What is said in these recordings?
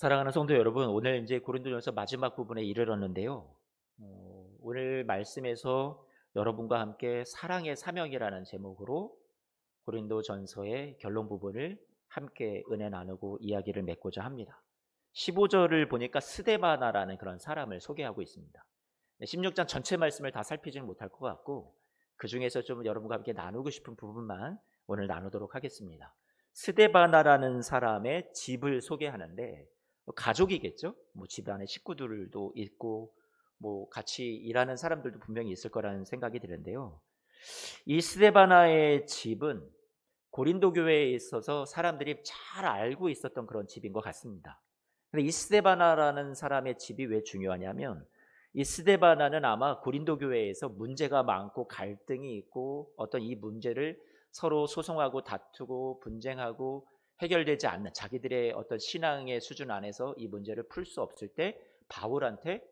사랑하는 성도 여러분, 오늘 이제 고린도전서 마지막 부분에 이르렀는데요. 오늘 말씀에서 여러분과 함께 사랑의 사명이라는 제목으로 고린도전서의 결론 부분을 함께 은혜 나누고 이야기를 맺고자 합니다. 15절을 보니까 스데바나라는 그런 사람을 소개하고 있습니다. 16장 전체 말씀을 다 살피지는 못할 것 같고 그 중에서 좀 여러분과 함께 나누고 싶은 부분만 오늘 나누도록 하겠습니다. 스데바나라는 사람의 집을 소개하는데 가족이겠죠. 뭐 집안에 식구들도 있고 뭐 같이 일하는 사람들도 분명히 있을 거라는 생각이 드는데요. 이 스데바나의 집은 고린도 교회에 있어서 사람들이 잘 알고 있었던 그런 집인 것 같습니다. 근데 이 스데바나라는 사람의 집이 왜 중요하냐면 이 스데바나는 아마 고린도 교회에서 문제가 많고 갈등이 있고 어떤 이 문제를 서로 소송하고 다투고 분쟁하고 해결되지 않는 자기들의 어떤 신앙의 수준 안에서 이 문제를 풀 수 없을 때 바울한테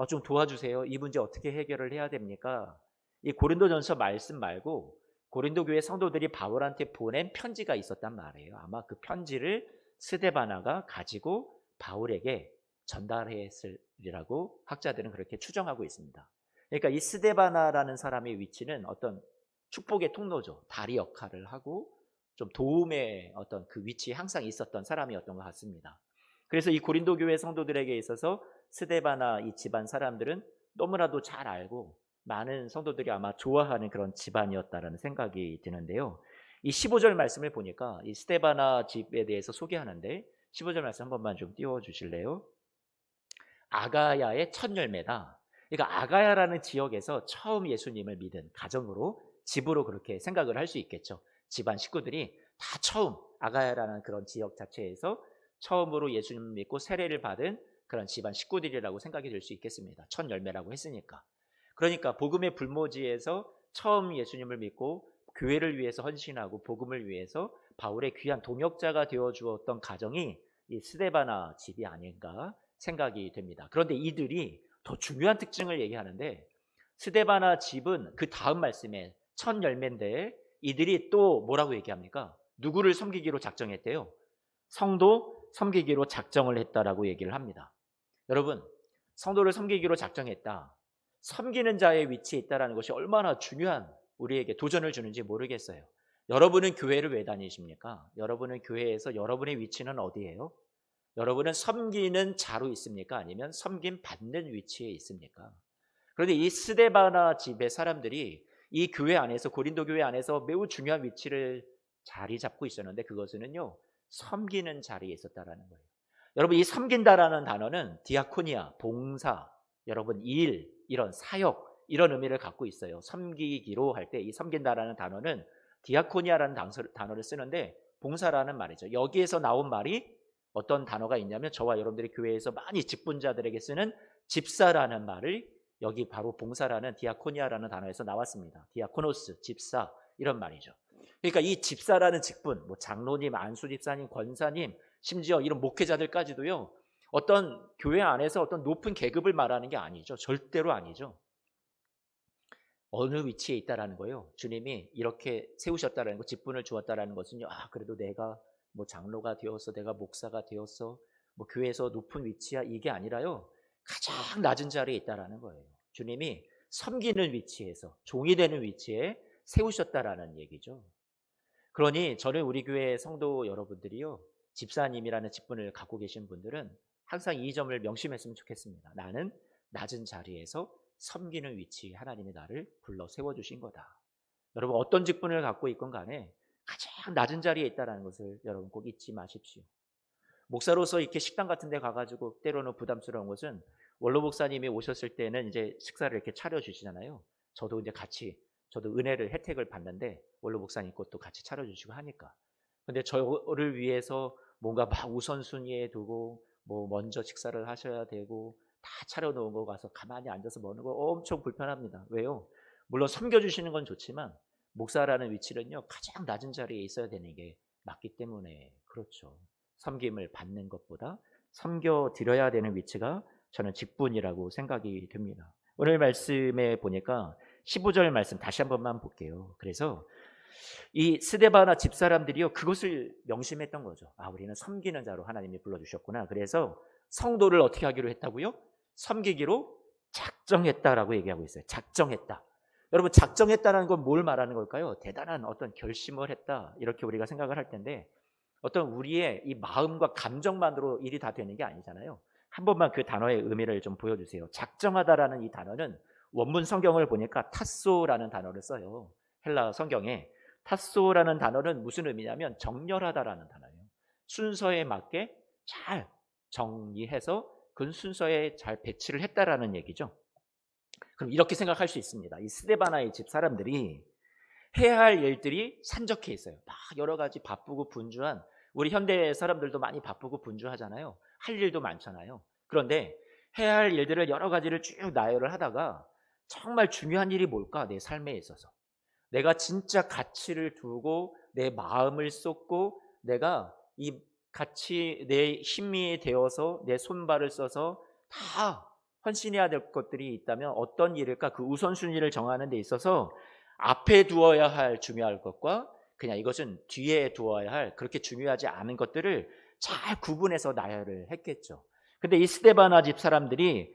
좀 도와주세요. 이 문제 어떻게 해결을 해야 됩니까? 이 고린도전서 말씀 말고 고린도 교회 성도들이 바울한테 보낸 편지가 있었단 말이에요. 아마 그 편지를 스데바나가 가지고 바울에게 전달했으리라고 학자들은 그렇게 추정하고 있습니다. 그러니까 이 스데바나라는 사람의 위치는 어떤 축복의 통로죠. 다리 역할을 하고 좀 도움의 어떤 그 위치에 항상 있었던 사람이었던 것 같습니다. 그래서 이 고린도 교회 성도들에게 있어서 스데바나 이 집안 사람들은 너무나도 잘 알고 많은 성도들이 아마 좋아하는 그런 집안이었다라는 생각이 드는데요. 이 15절 말씀을 보니까 이 스데바나 집에 대해서 소개하는데 15절 말씀 한 번만 좀 띄워 주실래요? 아가야의 첫 열매다. 그러니까 아가야라는 지역에서 처음 예수님을 믿은 가정으로 집으로 그렇게 생각을 할 수 있겠죠. 집안 식구들이 다 처음 아가야라는 그런 지역 자체에서 처음으로 예수님을 믿고 세례를 받은 그런 집안 식구들이라고 생각이 될 수 있겠습니다. 첫 열매라고 했으니까. 그러니까 복음의 불모지에서 처음 예수님을 믿고 교회를 위해서 헌신하고 복음을 위해서 바울의 귀한 동역자가 되어 주었던 가정이 이 스데바나 집이 아닌가 생각이 됩니다. 그런데 이들이 더 중요한 특징을 얘기하는데 스데바나 집은 그 다음 말씀에 첫 열매인데 이들이 또 뭐라고 얘기합니까? 누구를 섬기기로 작정했대요? 성도 섬기기로 작정을 했다라고 얘기를 합니다. 여러분, 성도를 섬기기로 작정했다. 섬기는 자의 위치에 있다는 것이 얼마나 중요한 우리에게 도전을 주는지 모르겠어요. 여러분은 교회를 왜 다니십니까? 여러분은 교회에서 여러분의 위치는 어디예요? 여러분은 섬기는 자로 있습니까? 아니면 섬김 받는 위치에 있습니까? 그런데 이 스데바나 집의 사람들이 이 교회 안에서 고린도 교회 안에서 매우 중요한 위치를 자리 잡고 있었는데 그것은요 섬기는 자리에 있었다라는 거예요. 여러분 이 섬긴다라는 단어는 디아코니아, 봉사, 여러분 일, 이런 사역 이런 의미를 갖고 있어요. 섬기기로 할 때 이 섬긴다라는 단어는 디아코니아라는 단어를 쓰는데 봉사라는 말이죠. 여기에서 나온 말이 어떤 단어가 있냐면 저와 여러분들이 교회에서 많이 직분자들에게 쓰는 집사라는 말을 여기 바로 봉사라는 디아코니아라는 단어에서 나왔습니다. 디아코노스, 집사 이런 말이죠. 그러니까 이 집사라는 직분, 뭐 장로님, 안수 집사님, 권사님, 심지어 이런 목회자들까지도요. 어떤 교회 안에서 어떤 높은 계급을 말하는 게 아니죠. 절대로 아니죠. 어느 위치에 있다라는 거예요. 주님이 이렇게 세우셨다라는 거, 직분을 주었다라는 것은요. 그래도 내가 뭐 장로가 되어서 내가 목사가 되어서 뭐 교회에서 높은 위치야 이게 아니라요. 가장 낮은 자리에 있다라는 거예요. 주님이 섬기는 위치에서 종이 되는 위치에 세우셨다라는 얘기죠. 그러니 저는 우리 교회 성도 여러분들이요. 집사님이라는 직분을 갖고 계신 분들은 항상 이 점을 명심했으면 좋겠습니다. 나는 낮은 자리에서 섬기는 위치에 하나님이 나를 불러 세워주신 거다. 여러분 어떤 직분을 갖고 있건 간에 가장 낮은 자리에 있다는 것을 여러분 꼭 잊지 마십시오. 목사로서 이렇게 식당 같은 데 가가지고 때로는 부담스러운 것은 원로 목사님이 오셨을 때는 이제 식사를 이렇게 차려주시잖아요. 저도 이제 같이 저도 은혜를 혜택을 받는데 원로 목사님 것도 같이 차려주시고 하니까. 근데 저를 위해서 뭔가 막 우선순위에 두고 뭐 먼저 식사를 하셔야 되고 다 차려놓은 거 가서 가만히 앉아서 먹는 거 엄청 불편합니다. 왜요? 물론 섬겨주시는 건 좋지만 목사라는 위치는요 가장 낮은 자리에 있어야 되는 게 맞기 때문에 그렇죠. 섬김을 받는 것보다 섬겨 드려야 되는 위치가 저는 직분이라고 생각이 됩니다. 오늘 말씀에 보니까 15절 말씀 다시 한 번만 볼게요. 그래서 이 스데바나 집사람들이요, 그것을 명심했던 거죠. 아, 우리는 섬기는 자로 하나님이 불러주셨구나. 그래서 성도를 어떻게 하기로 했다고요? 섬기기로 작정했다라고 얘기하고 있어요. 작정했다. 여러분, 작정했다는 건 뭘 말하는 걸까요? 대단한 어떤 결심을 했다, 이렇게 우리가 생각을 할 텐데, 어떤 우리의 이 마음과 감정만으로 일이 다 되는 게 아니잖아요. 한 번만 그 단어의 의미를 좀 보여주세요. 작정하다라는 이 단어는 원문 성경을 보니까 타소라는 단어를 써요. 헬라 성경에 타소라는 단어는 무슨 의미냐면 정렬하다라는 단어예요. 순서에 맞게 잘 정리해서 그 순서에 잘 배치를 했다라는 얘기죠. 그럼 이렇게 생각할 수 있습니다. 이 스데바나의 집 사람들이 해야 할 일들이 산적해 있어요. 막 여러 가지 바쁘고 분주한, 우리 현대 사람들도 많이 바쁘고 분주하잖아요. 할 일도 많잖아요. 그런데 해야 할 일들을 여러 가지를 쭉 나열을 하다가 정말 중요한 일이 뭘까? 내 삶에 있어서 내가 진짜 가치를 두고 내 마음을 쏟고 내가 이 같이 내 힘이 되어서 내 손발을 써서 다 헌신해야 될 것들이 있다면 어떤 일일까? 그 우선순위를 정하는 데 있어서 앞에 두어야 할 중요할 것과 그냥 이것은 뒤에 두어야 할 그렇게 중요하지 않은 것들을 잘 구분해서 나열을 했겠죠. 근데 이 스데바나 집 사람들이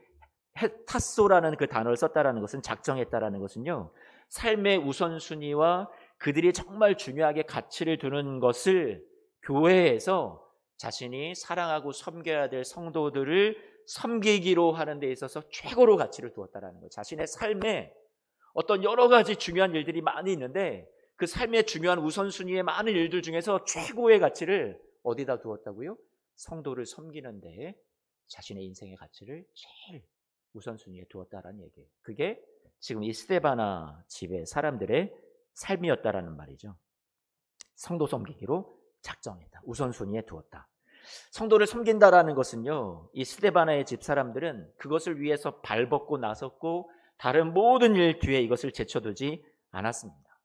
타소라는 그 단어를 썼다라는 것은, 작정했다라는 것은요, 삶의 우선순위와 그들이 정말 중요하게 가치를 두는 것을 교회에서 자신이 사랑하고 섬겨야 될 성도들을 섬기기로 하는 데 있어서 최고로 가치를 두었다라는 거예요. 자신의 삶에 어떤 여러 가지 중요한 일들이 많이 있는데 그 삶의 중요한 우선순위의 많은 일들 중에서 최고의 가치를 어디다 두었다고요? 성도를 섬기는 데에 자신의 인생의 가치를 제일 우선순위에 두었다라는 얘기예요. 그게 지금 이 스데바나 집의 사람들의 삶이었다라는 말이죠. 성도 섬기기로 작정했다. 우선순위에 두었다. 성도를 섬긴다라는 것은요, 이 스데바나의 집 사람들은 그것을 위해서 발벗고 나섰고 다른 모든 일 뒤에 이것을 제쳐두지 않았습니다.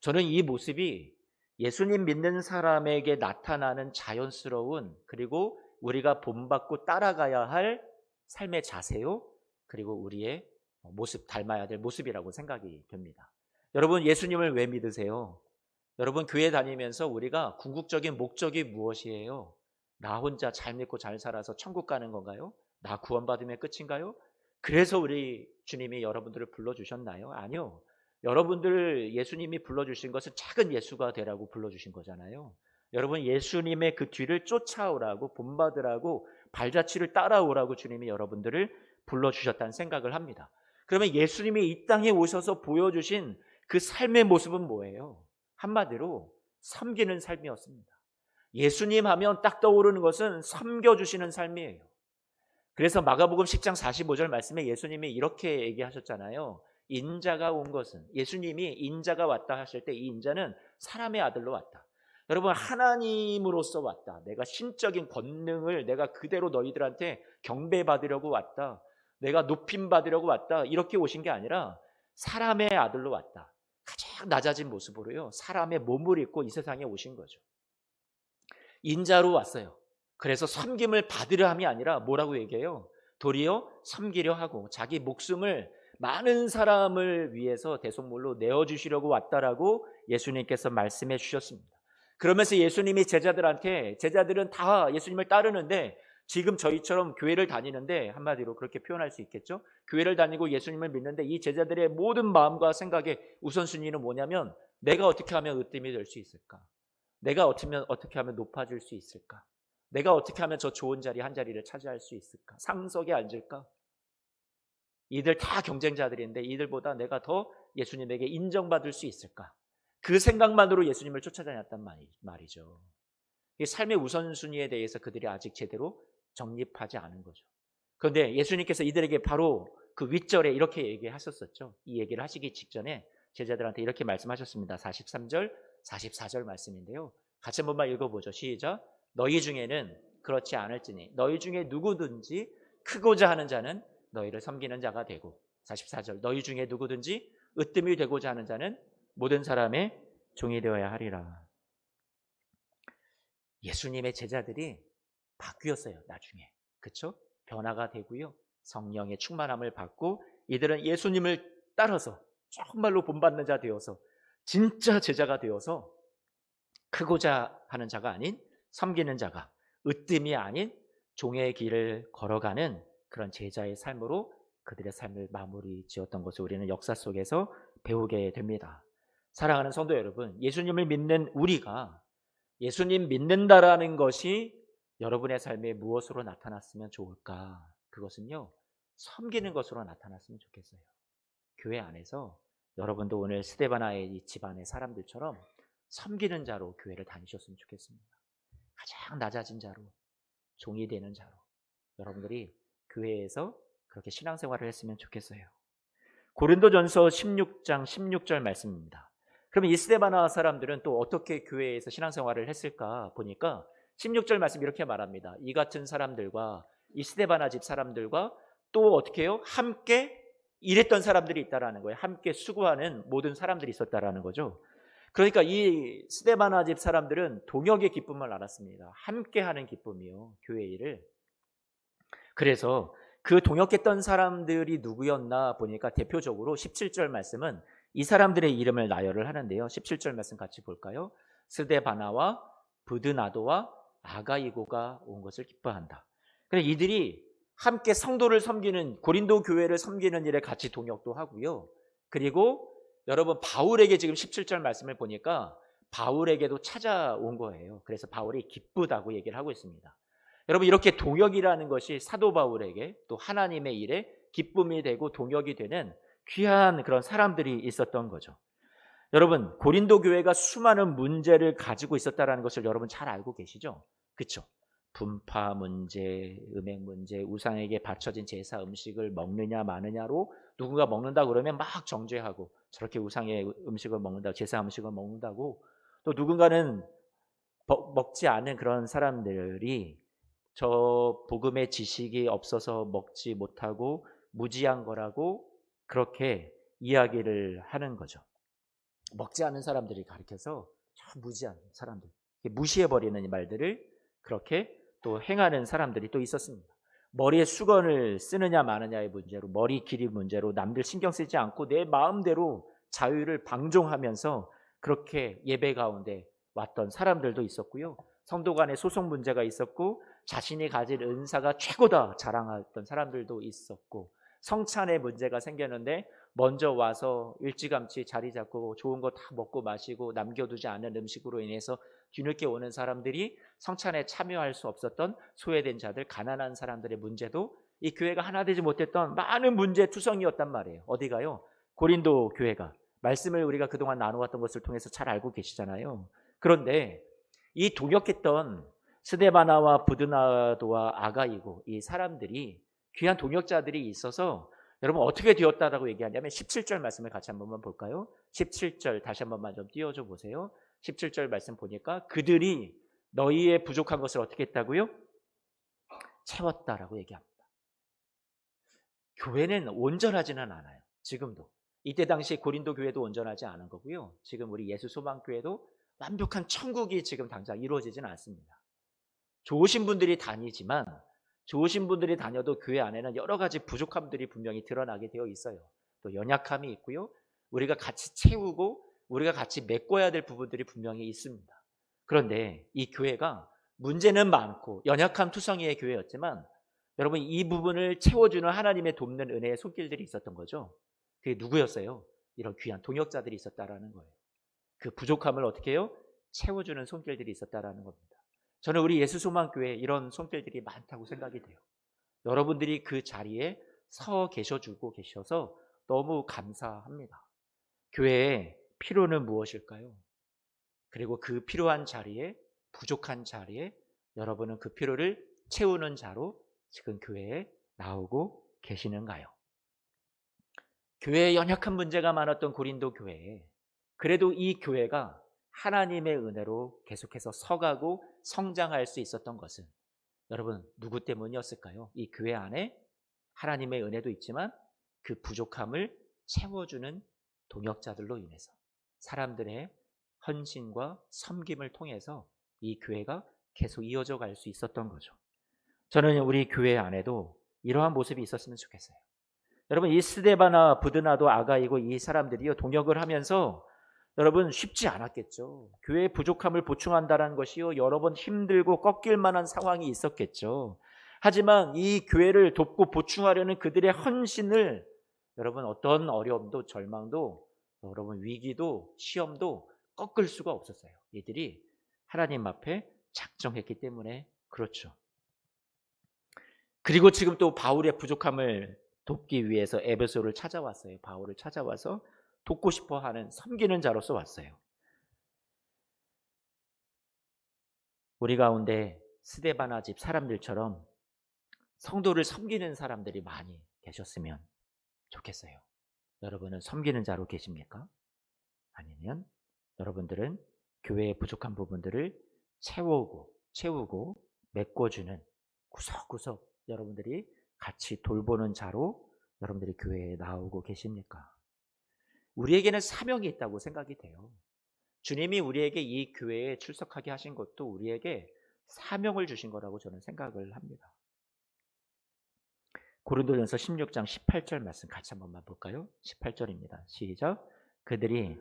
저는 이 모습이 예수님 믿는 사람에게 나타나는 자연스러운, 그리고 우리가 본받고 따라가야 할 삶의 자세요, 그리고 우리의 모습, 닮아야 될 모습이라고 생각이 됩니다. 여러분, 예수님을 왜 믿으세요? 여러분, 교회 다니면서 우리가 궁극적인 목적이 무엇이에요? 나 혼자 잘 믿고 잘 살아서 천국 가는 건가요? 나 구원받으면 끝인가요? 그래서 우리 주님이 여러분들을 불러주셨나요? 아니요. 여러분들 예수님이 불러주신 것은 작은 예수가 되라고 불러주신 거잖아요. 여러분, 예수님의 그 뒤를 쫓아오라고, 본받으라고, 발자취를 따라오라고 주님이 여러분들을 불러주셨다는 생각을 합니다. 그러면 예수님이 이 땅에 오셔서 보여주신 그 삶의 모습은 뭐예요? 한마디로 섬기는 삶이었습니다. 예수님 하면 딱 떠오르는 것은 섬겨주시는 삶이에요. 그래서 마가복음 10장 45절 말씀에 예수님이 이렇게 얘기하셨잖아요. 인자가 온 것은, 예수님이 인자가 왔다 하실 때 이 인자는 사람의 아들로 왔다. 여러분, 하나님으로서 왔다. 내가 신적인 권능을 내가 그대로 너희들한테 경배받으려고 왔다. 내가 높임 받으려고 왔다. 이렇게 오신 게 아니라 사람의 아들로 왔다. 가장 낮아진 모습으로요, 사람의 몸을 입고 이 세상에 오신 거죠. 인자로 왔어요. 그래서 섬김을 받으려 함이 아니라 뭐라고 얘기해요? 도리어 섬기려 하고 자기 목숨을 많은 사람을 위해서 대속물로 내어주시려고 왔다라고 예수님께서 말씀해 주셨습니다. 그러면서 예수님이 제자들한테, 제자들은 다 예수님을 따르는데 지금 저희처럼 교회를 다니는데, 한마디로 그렇게 표현할 수 있겠죠? 교회를 다니고 예수님을 믿는데 이 제자들의 모든 마음과 생각의 우선순위는 뭐냐면, 내가 어떻게 하면 으뜸이 될 수 있을까? 내가 어떻게 하면 높아질 수 있을까? 내가 어떻게 하면 저 좋은 자리 한 자리를 차지할 수 있을까? 상석에 앉을까? 이들 다 경쟁자들인데 이들보다 내가 더 예수님에게 인정받을 수 있을까? 그 생각만으로 예수님을 쫓아다녔단 말이죠. 삶의 우선순위에 대해서 그들이 아직 제대로 정립하지 않은 거죠. 그런데 예수님께서 이들에게 바로 그 윗절에 이렇게 얘기하셨었죠. 이 얘기를 하시기 직전에 제자들한테 이렇게 말씀하셨습니다. 43절, 44절 말씀인데요. 같이 한 번만 읽어보죠. 시작. 너희 중에는 그렇지 않을지니 너희 중에 누구든지 크고자 하는 자는 너희를 섬기는 자가 되고, 44절, 너희 중에 누구든지 으뜸이 되고자 하는 자는 모든 사람의 종이 되어야 하리라. 예수님의 제자들이 바뀌었어요. 나중에, 그렇죠? 변화가 되고요, 성령의 충만함을 받고 이들은 예수님을 따라서 정말로 본받는 자 되어서 진짜 제자가 되어서 크고자 하는 자가 아닌 섬기는 자가, 으뜸이 아닌 종의 길을 걸어가는 그런 제자의 삶으로 그들의 삶을 마무리 지었던 것을 우리는 역사 속에서 배우게 됩니다. 사랑하는 성도 여러분, 예수님을 믿는 우리가 예수님 믿는다라는 것이 여러분의 삶에 무엇으로 나타났으면 좋을까? 그것은요, 섬기는 것으로 나타났으면 좋겠어요. 교회 안에서 여러분도 오늘 스데바나의 이 집안의 사람들처럼 섬기는 자로 교회를 다니셨으면 좋겠습니다. 가장 낮아진 자로, 종이 되는 자로 여러분들이 교회에서 그렇게 신앙생활을 했으면 좋겠어요. 고린도전서 16장 16절 말씀입니다. 그러면 이 스데바나 사람들은 또 어떻게 교회에서 신앙생활을 했을까 보니까 16절 말씀 이렇게 말합니다. 이 같은 사람들과 이 스데바나 집 사람들과 또 어떻게 해요? 함께 일했던 사람들이 있다라는 거예요. 함께 수고하는 모든 사람들이 있었다라는 거죠. 그러니까 이 스데바나 집 사람들은 동역의 기쁨을 알았습니다. 함께하는 기쁨이요, 교회 일을. 그래서 그 동역했던 사람들이 누구였나 보니까 대표적으로 17절 말씀은 이 사람들의 이름을 나열을 하는데요. 17절 말씀 같이 볼까요? 스데바나와 브드나도와 아가이고가 온 것을 기뻐한다. 그래서 이들이 함께 성도를 섬기는, 고린도 교회를 섬기는 일에 같이 동역도 하고요. 그리고 여러분, 바울에게 지금 17절 말씀을 보니까 바울에게도 찾아온 거예요. 그래서 바울이 기쁘다고 얘기를 하고 있습니다. 여러분, 이렇게 동역이라는 것이 사도 바울에게 또 하나님의 일에 기쁨이 되고 동역이 되는 귀한 그런 사람들이 있었던 거죠. 여러분, 고린도 교회가 수많은 문제를 가지고 있었다는 것을 여러분 잘 알고 계시죠? 그렇죠? 분파 문제, 음행 문제, 우상에게 바쳐진 제사 음식을 먹느냐 마느냐로 누군가 먹는다 그러면 막 정죄하고, 저렇게 우상의 음식을 먹는다고, 제사 음식을 먹는다고, 또 누군가는 먹지 않은 그런 사람들이 저 복음의 지식이 없어서 먹지 못하고 무지한 거라고 그렇게 이야기를 하는 거죠. 먹지 않는 사람들이 가리켜서 저 무지한 사람들, 무시해버리는 말들을 그렇게 또 행하는 사람들이 또 있었습니다. 머리에 수건을 쓰느냐 마느냐의 문제로, 머리 길이 문제로 남들 신경 쓰지 않고 내 마음대로 자유를 방종하면서 그렇게 예배 가운데 왔던 사람들도 있었고요. 성도 간의 소송 문제가 있었고, 자신이 가진 은사가 최고다 자랑했던 사람들도 있었고, 성찬의 문제가 생겼는데 먼저 와서 일찌감치 자리 잡고 좋은 거 다 먹고 마시고 남겨두지 않은 음식으로 인해서 뒤늦게 오는 사람들이 성찬에 참여할 수 없었던 소외된 자들, 가난한 사람들의 문제도 이 교회가 하나 되지 못했던 많은 문제투성이었단 말이에요. 어디가요? 고린도 교회가. 말씀을 우리가 그동안 나누었던 것을 통해서 잘 알고 계시잖아요. 그런데 이 동역했던 스데바나와 부드나도와 아가이고, 이 사람들이 귀한 동역자들이 있어서 여러분 어떻게 되었다라고 얘기하냐면 17절 말씀을 같이 한번만 볼까요? 17절 다시 한번만 좀 띄워줘 보세요. 17절 말씀 보니까 그들이 너희의 부족한 것을 어떻게 했다고요? 채웠다라고 얘기합니다. 교회는 온전하지는 않아요. 지금도. 이때 당시 고린도 교회도 온전하지 않은 거고요. 지금 우리 예수소망교회도 완벽한 천국이 지금 당장 이루어지지는 않습니다. 좋으신 분들이 다니지만, 좋으신 분들이 다녀도 교회 안에는 여러 가지 부족함들이 분명히 드러나게 되어 있어요. 또 연약함이 있고요. 우리가 같이 채우고 우리가 같이 메꿔야 될 부분들이 분명히 있습니다. 그런데 이 교회가 문제는 많고 연약함 투성이의 교회였지만, 여러분 이 부분을 채워주는 하나님의 돕는 은혜의 손길들이 있었던 거죠. 그게 누구였어요? 이런 귀한 동역자들이 있었다라는 거예요. 그 부족함을 어떻게 해요? 채워주는 손길들이 있었다라는 겁니다. 저는 우리 예수소망교회에 이런 손길들이 많다고 생각이 돼요. 여러분들이 그 자리에 서 계셔주고 계셔서 너무 감사합니다. 교회의 필요는 무엇일까요? 그리고 그 필요한 자리에, 부족한 자리에 여러분은 그 필요를 채우는 자로 지금 교회에 나오고 계시는가요? 교회에 연약한 문제가 많았던 고린도 교회에 그래도 이 교회가 하나님의 은혜로 계속해서 서가고 성장할 수 있었던 것은 여러분 누구 때문이었을까요? 이 교회 안에 하나님의 은혜도 있지만 그 부족함을 채워주는 동역자들로 인해서, 사람들의 헌신과 섬김을 통해서 이 교회가 계속 이어져 갈 수 있었던 거죠. 저는 우리 교회 안에도 이러한 모습이 있었으면 좋겠어요. 여러분 이 스데바나 부드나도 아가이고 이 사람들이요 동역을 하면서 여러분 쉽지 않았겠죠. 교회의 부족함을 보충한다는 것이요, 여러 번 힘들고 꺾일 만한 상황이 있었겠죠. 하지만 이 교회를 돕고 보충하려는 그들의 헌신을 여러분 어떤 어려움도 절망도 여러분 위기도 시험도 꺾을 수가 없었어요. 이들이 하나님 앞에 작정했기 때문에 그렇죠. 그리고 지금 또 바울의 부족함을 돕기 위해서 에베소를 찾아왔어요. 바울을 찾아와서 돕고 싶어하는 섬기는 자로서 왔어요. 우리 가운데 스데바나 집 사람들처럼 성도를 섬기는 사람들이 많이 계셨으면 좋겠어요. 여러분은 섬기는 자로 계십니까? 아니면 여러분들은 교회의 부족한 부분들을 채우고 메꿔주는 구석구석 여러분들이 같이 돌보는 자로 여러분들이 교회에 나오고 계십니까? 우리에게는 사명이 있다고 생각이 돼요. 주님이 우리에게 이 교회에 출석하게 하신 것도 우리에게 사명을 주신 거라고 저는 생각을 합니다. 고린도전서 16장 18절 말씀 같이 한 번만 볼까요? 18절입니다. 시작. 그들이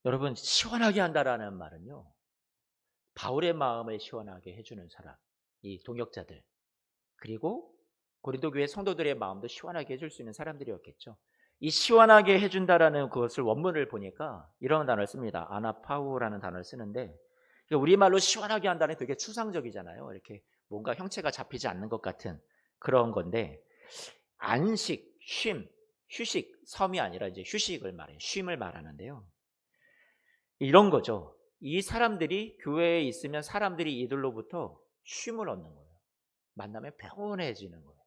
여러분 시원하게 한다라는 말은요, 바울의 마음을 시원하게 해주는 사람, 이 동역자들, 그리고 고린도 교회 성도들의 마음도 시원하게 해줄 수 있는 사람들이었겠죠. 이 시원하게 해준다라는 그것을 원문을 보니까 이런 단어를 씁니다. 아나파우라는 단어를 쓰는데, 우리말로 시원하게 한다는 게 되게 추상적이잖아요. 이렇게 뭔가 형체가 잡히지 않는 것 같은 그런 건데, 안식, 쉼, 휴식, 섬이 아니라 이제 휴식을 말해요. 쉼을 말하는데요. 이런 거죠. 이 사람들이 교회에 있으면 사람들이 이들로부터 쉼을 얻는 거예요. 만나면 평온해지는 거예요.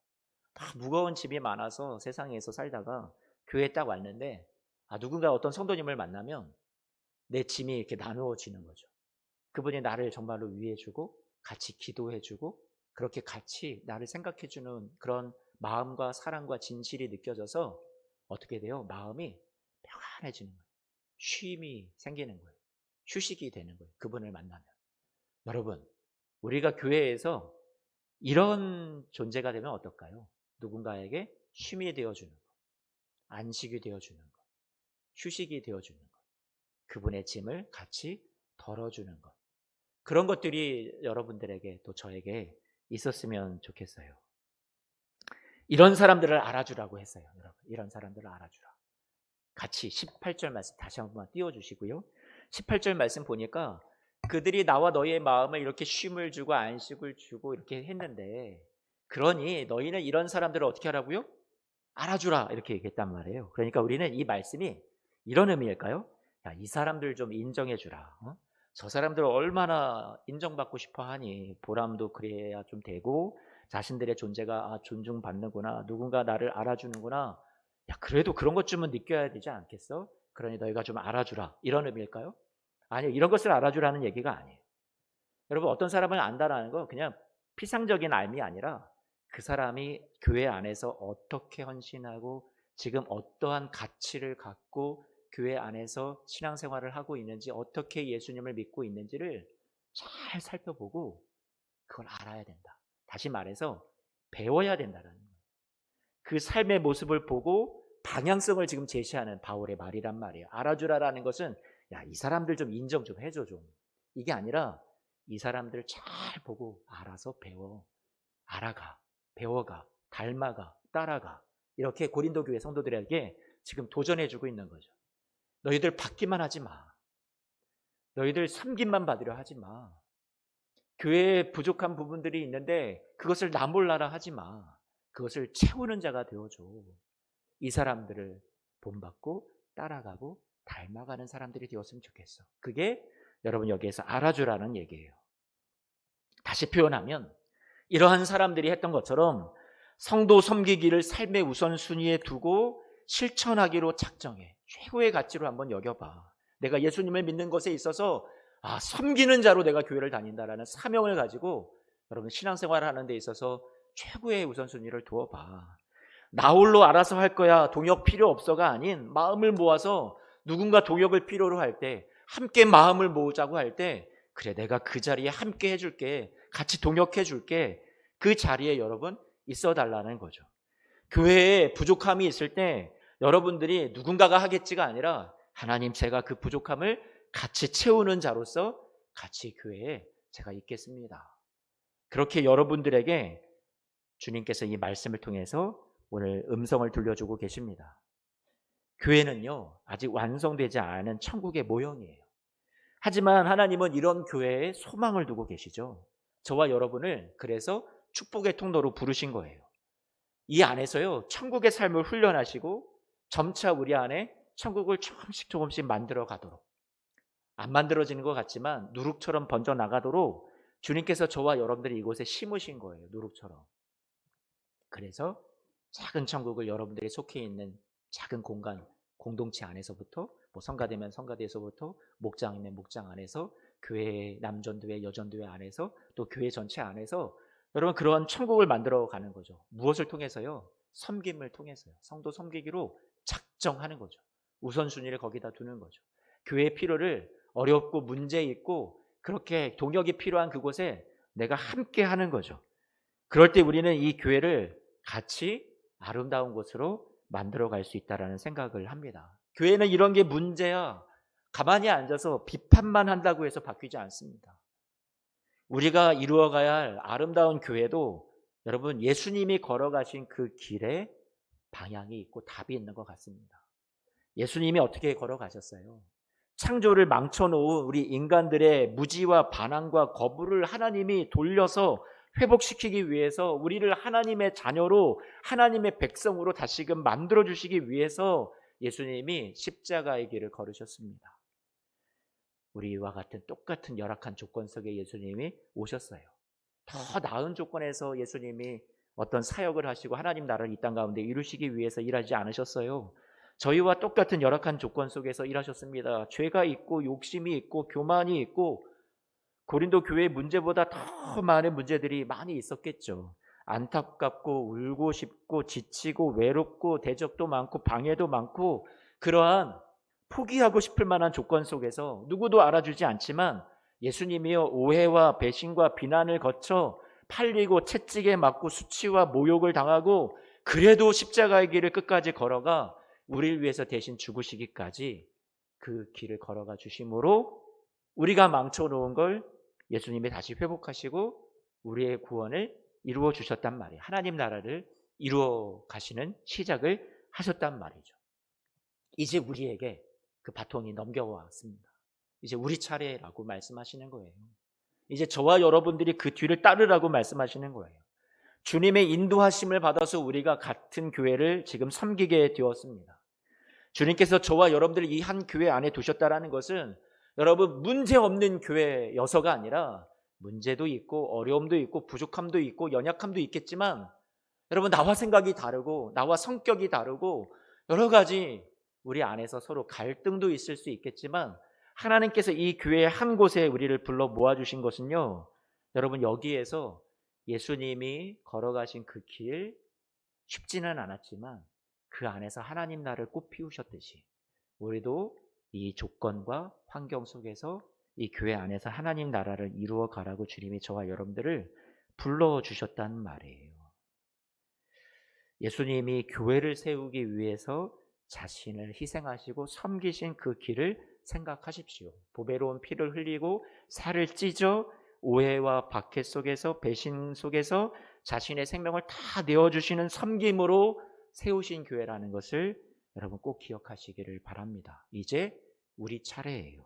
다 무거운 짐이 많아서 세상에서 살다가 교회에 딱 왔는데 누군가 어떤 성도님을 만나면 내 짐이 이렇게 나누어지는 거죠. 그분이 나를 정말로 위해주고 같이 기도해주고 그렇게 같이 나를 생각해주는 그런 마음과 사랑과 진실이 느껴져서 어떻게 돼요? 마음이 평안해지는 거예요. 쉼이 생기는 거예요. 휴식이 되는 거예요. 그분을 만나면. 여러분, 우리가 교회에서 이런 존재가 되면 어떨까요? 누군가에게 쉼이 되어주는 것, 안식이 되어주는 것, 휴식이 되어주는 것, 그분의 짐을 같이 덜어주는 것, 그런 것들이 여러분들에게 또 저에게 있었으면 좋겠어요. 이런 사람들을 알아주라고 했어요. 여러분, 이런 사람들을 알아주라. 같이 18절 말씀 다시 한번 띄워주시고요. 18절 말씀 보니까 그들이 나와 너희의 마음을 이렇게 쉼을 주고 안식을 주고 이렇게 했는데, 그러니 너희는 이런 사람들을 어떻게 하라고요? 알아주라, 이렇게 얘기했단 말이에요. 그러니까 우리는 이 말씀이 이런 의미일까요? 야, 이 사람들 좀 인정해주라. 저 사람들 얼마나 인정받고 싶어 하니, 보람도 그래야 좀 되고 자신들의 존재가 존중받는구나, 누군가 나를 알아주는구나. 야, 그래도 그런 것쯤은 느껴야 되지 않겠어? 그러니 너희가 좀 알아주라, 이런 의미일까요? 아니요, 이런 것을 알아주라는 얘기가 아니에요. 여러분, 어떤 사람을 안다라는 건 그냥 피상적인 알미 아니라 그 사람이 교회 안에서 어떻게 헌신하고 지금 어떠한 가치를 갖고 교회 안에서 신앙생활을 하고 있는지, 어떻게 예수님을 믿고 있는지를 잘 살펴보고 그걸 알아야 된다. 다시 말해서 배워야 된다는 거예요. 그 삶의 모습을 보고 방향성을 지금 제시하는 바울의 말이란 말이에요. 알아주라라는 것은 야, 이 사람들 좀 인정 좀 해줘 좀, 이게 아니라 이 사람들 잘 보고 알아서 알아가, 배워가, 닮아가, 따라가, 이렇게 고린도 교회 성도들에게 지금 도전해주고 있는 거죠. 너희들 받기만 하지 마. 너희들 섬김만 받으려 하지 마. 교회에 부족한 부분들이 있는데 그것을 나 몰라라 하지 마. 그것을 채우는 자가 되어줘. 이 사람들을 본받고 따라가고 닮아가는 사람들이 되었으면 좋겠어. 그게 여러분 여기에서 알아주라는 얘기예요. 다시 표현하면 이러한 사람들이 했던 것처럼 성도 섬기기를 삶의 우선순위에 두고 실천하기로 작정해. 최고의 가치로 한번 여겨봐. 내가 예수님을 믿는 것에 있어서 섬기는 자로 내가 교회를 다닌다라는 사명을 가지고 여러분 신앙생활을 하는 데 있어서 최고의 우선순위를 두어봐. 나 홀로 알아서 할 거야, 동역 필요 없어가 아닌, 마음을 모아서 누군가 동역을 필요로 할 때, 함께 마음을 모으자고 할 때, 그래 내가 그 자리에 함께 해줄게, 같이 동역해 줄게, 그 자리에 여러분 있어 달라는 거죠. 교회에 부족함이 있을 때 여러분들이 누군가가 하겠지가 아니라 하나님, 제가 그 부족함을 같이 채우는 자로서 같이 교회에 제가 있겠습니다. 그렇게 여러분들에게 주님께서 이 말씀을 통해서 오늘 음성을 들려주고 계십니다. 교회는요, 아직 완성되지 않은 천국의 모형이에요. 하지만 하나님은 이런 교회에 소망을 두고 계시죠. 저와 여러분을 그래서 축복의 통로로 부르신 거예요. 이 안에서요, 천국의 삶을 훈련하시고 점차 우리 안에 천국을 조금씩 만들어 가도록, 안 만들어지는 것 같지만 누룩처럼 번져 나가도록 주님께서 저와 여러분들이 이곳에 심으신 거예요. 누룩처럼. 그래서 작은 천국을 여러분들이 속해 있는 작은 공간, 공동체 안에서부터, 뭐 성가되면 성가대에서부터, 목장이면 목장 안에서, 교회 남전도회, 여전도회 안에서, 또 교회 전체 안에서 여러분 그러한 천국을 만들어 가는 거죠. 무엇을 통해서요? 섬김을 통해서요. 성도 섬기기로 작정하는 거죠. 우선순위를 거기다 두는 거죠. 교회의 필요를 어렵고 문제 있고 그렇게 동역이 필요한 그곳에 내가 함께 하는 거죠. 그럴 때 우리는 이 교회를 같이 아름다운 곳으로 만들어 갈 수 있다는 생각을 합니다. 교회는 이런 게 문제야 가만히 앉아서 비판만 한다고 해서 바뀌지 않습니다. 우리가 이루어가야 할 아름다운 교회도 여러분 예수님이 걸어가신 그 길에 방향이 있고 답이 있는 것 같습니다. 예수님이 어떻게 걸어가셨어요? 창조를 망쳐놓은 우리 인간들의 무지와 반항과 거부를 하나님이 돌려서 회복시키기 위해서 우리를 하나님의 자녀로, 하나님의 백성으로 다시금 만들어주시기 위해서 예수님이 십자가의 길을 걸으셨습니다. 우리와 같은 똑같은 열악한 조건 속에 예수님이 오셨어요. 더 나은 조건에서 예수님이 어떤 사역을 하시고 하나님 나라를 이 땅 가운데 이루시기 위해서 일하지 않으셨어요. 저희와 똑같은 열악한 조건 속에서 일하셨습니다. 죄가 있고 욕심이 있고 교만이 있고 고린도 교회의 문제보다 더 많은 문제들이 많이 있었겠죠. 안타깝고 울고 싶고 지치고 외롭고 대적도 많고 방해도 많고 그러한 포기하고 싶을 만한 조건 속에서 누구도 알아주지 않지만 예수님이요 오해와 배신과 비난을 거쳐 팔리고 채찍에 맞고 수치와 모욕을 당하고 그래도 십자가의 길을 끝까지 걸어가 우리를 위해서 대신 죽으시기까지 그 길을 걸어가 주심으로 우리가 망쳐놓은 걸 예수님이 다시 회복하시고 우리의 구원을 이루어 주셨단 말이에요. 하나님 나라를 이루어 가시는 시작을 하셨단 말이죠. 이제 우리에게 그 바통이 넘겨왔습니다. 이제 우리 차례라고 말씀하시는 거예요. 이제 저와 여러분들이 그 뒤를 따르라고 말씀하시는 거예요. 주님의 인도하심을 받아서 우리가 같은 교회를 지금 섬기게 되었습니다. 주님께서 저와 여러분들을 이 한 교회 안에 두셨다는 것은 여러분 문제 없는 교회여서가 아니라 문제도 있고 어려움도 있고 부족함도 있고 연약함도 있겠지만 여러분 나와 생각이 다르고 나와 성격이 다르고 여러 가지 우리 안에서 서로 갈등도 있을 수 있겠지만 하나님께서 이 교회 한 곳에 우리를 불러 모아주신 것은요, 여러분 여기에서 예수님이 걸어가신 그 길 쉽지는 않았지만 그 안에서 하나님 나라를 꽃 피우셨듯이 우리도 이 조건과 환경 속에서 이 교회 안에서 하나님 나라를 이루어 가라고 주님이 저와 여러분들을 불러주셨단 말이에요. 예수님이 교회를 세우기 위해서 자신을 희생하시고 섬기신 그 길을 생각하십시오. 보배로운 피를 흘리고 살을 찢어 오해와 박해 속에서 배신 속에서 자신의 생명을 다 내어주시는 섬김으로 세우신 교회라는 것을 여러분 꼭 기억하시기를 바랍니다. 이제 우리 차례예요.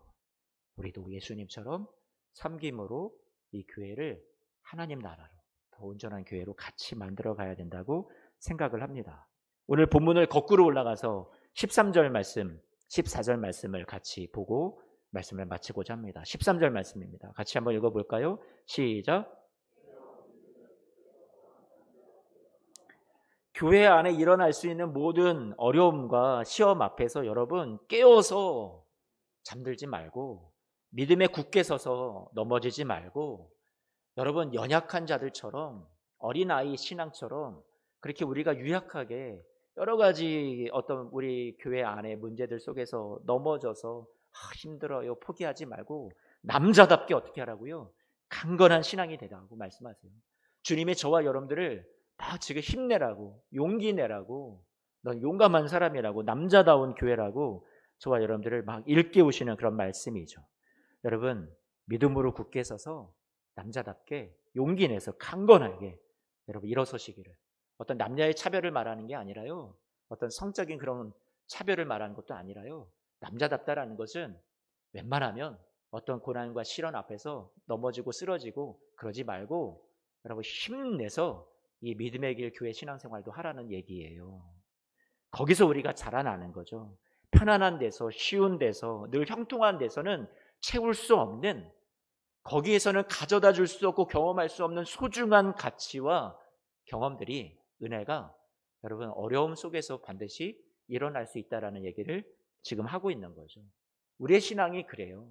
우리도 예수님처럼 섬김으로 이 교회를 하나님 나라로 더 온전한 교회로 같이 만들어 가야 된다고 생각을 합니다. 오늘 본문을 거꾸로 올라가서 13절 말씀, 14절 말씀을 같이 보고 말씀을 마치고자 합니다. 13절 말씀입니다. 같이 한번 읽어볼까요? 시작. 교회 안에 일어날 수 있는 모든 어려움과 시험 앞에서 여러분 깨어서 잠들지 말고 믿음에 굳게 서서 넘어지지 말고 여러분 연약한 자들처럼 어린아이 신앙처럼 그렇게 우리가 유약하게 여러 가지 어떤 우리 교회 안에 문제들 속에서 넘어져서 힘들어요 포기하지 말고 남자답게 어떻게 하라고요? 강건한 신앙이 되라고 말씀하세요. 주님이 저와 여러분들을 막 지금 힘내라고, 용기 내라고, 넌 용감한 사람이라고, 남자다운 교회라고 저와 여러분들을 막 일깨우시는 그런 말씀이죠. 여러분, 믿음으로 굳게 서서 남자답게 용기 내서 강건하게 여러분 일어서시기를. 어떤 남녀의 차별을 말하는 게 아니라요, 어떤 성적인 그런 차별을 말하는 것도 아니라요, 남자답다라는 것은 웬만하면 어떤 고난과 시련 앞에서 넘어지고 쓰러지고 그러지 말고 여러분 힘내서 이 믿음의 길 교회 신앙생활도 하라는 얘기예요. 거기서 우리가 자라나는 거죠. 편안한 데서, 쉬운 데서, 늘 형통한 데서는 채울 수 없는, 거기에서는 가져다 줄 수 없고 경험할 수 없는 소중한 가치와 경험들이, 은혜가 여러분 어려움 속에서 반드시 일어날 수 있다는 얘기를 지금 하고 있는 거죠. 우리의 신앙이 그래요.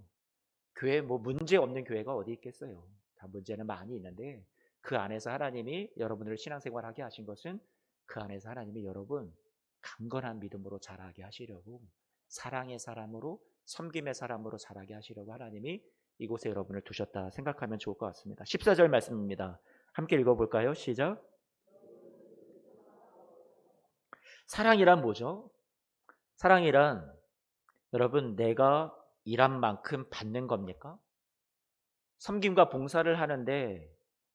교회 뭐 문제 없는 교회가 어디 있겠어요. 다 문제는 많이 있는데 그 안에서 하나님이 여러분을 신앙생활하게 하신 것은 그 안에서 하나님이 여러분 강건한 믿음으로 자라게 하시려고, 사랑의 사람으로, 섬김의 사람으로 자라게 하시려고 하나님이 이곳에 여러분을 두셨다 생각하면 좋을 것 같습니다. 14절 말씀입니다. 함께 읽어볼까요? 시작. 사랑이란 뭐죠? 사랑이란 여러분 내가 일한 만큼 받는 겁니까? 섬김과 봉사를 하는데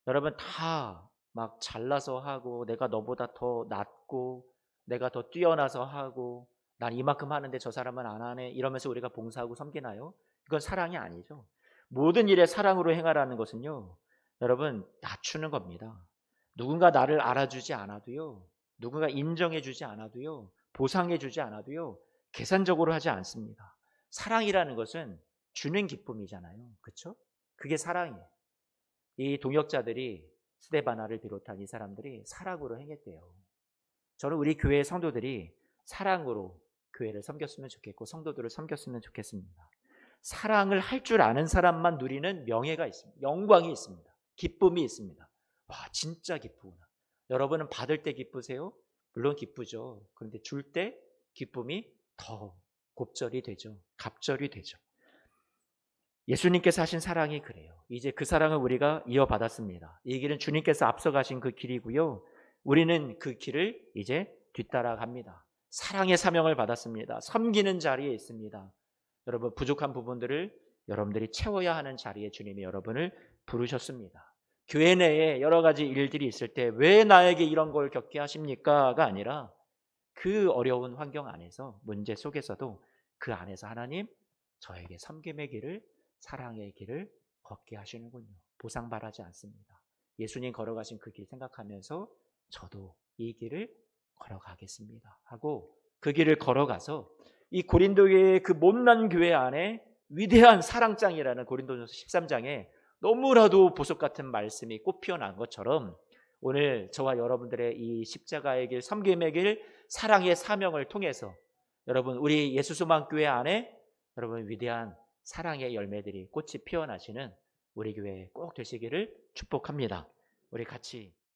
여러분 다 막 잘나서 하고, 내가 너보다 더 낫고, 내가 더 뛰어나서 하고, 난 이만큼 하는데 저 사람은 안 하네, 이러면서 우리가 봉사하고 섬기나요? 이건 사랑이 아니죠. 모든 일에 사랑으로 행하라는 것은요, 여러분 낮추는 겁니다. 누군가 나를 알아주지 않아도요, 누군가 인정해 주지 않아도요, 보상해 주지 않아도요, 계산적으로 하지 않습니다. 사랑이라는 것은 주는 기쁨이잖아요. 그렇죠? 그게 사랑이에요. 이 동역자들이, 스데바나를 비롯한 이 사람들이 사랑으로 행했대요. 저는 우리 교회 성도들이 사랑으로 교회를 섬겼으면 좋겠고 성도들을 섬겼으면 좋겠습니다. 사랑을 할 줄 아는 사람만 누리는 명예가 있습니다. 영광이 있습니다. 기쁨이 있습니다. 와, 진짜 기쁘구나. 여러분은 받을 때 기쁘세요? 물론 기쁘죠. 그런데 줄 때 기쁨이 더 곱절이 되죠. 갑절이 되죠. 예수님께서 하신 사랑이 그래요. 이제 그 사랑을 우리가 이어받았습니다. 이 길은 주님께서 앞서가신 그 길이고요, 우리는 그 길을 이제 뒤따라갑니다. 사랑의 사명을 받았습니다. 섬기는 자리에 있습니다. 여러분 부족한 부분들을 여러분들이 채워야 하는 자리에 주님이 여러분을 부르셨습니다. 교회 내에 여러 가지 일들이 있을 때 왜 나에게 이런 걸 겪게 하십니까?가 아니라 그 어려운 환경 안에서, 문제 속에서도 그 안에서 하나님 저에게 섬김의 길을, 사랑의 길을 걷게 하시는군요. 보상 바라지 않습니다. 예수님 걸어가신 그 길 생각하면서 저도 이 길을 걸어가겠습니다 하고 그 길을 걸어가서 이 고린도의 그 못난 교회 안에 위대한 사랑장이라는 고린도전서 13장에 너무나도 보석 같은 말씀이 꽃 피어난 것처럼 오늘 저와 여러분들의 이 십자가의 길, 섬김의 길, 사랑의 사명을 통해서 여러분 우리 예수소망교회 안에 여러분 위대한 사랑의 열매들이, 꽃이 피어나시는 우리 교회 꼭 되시기를 축복합니다. 우리 같이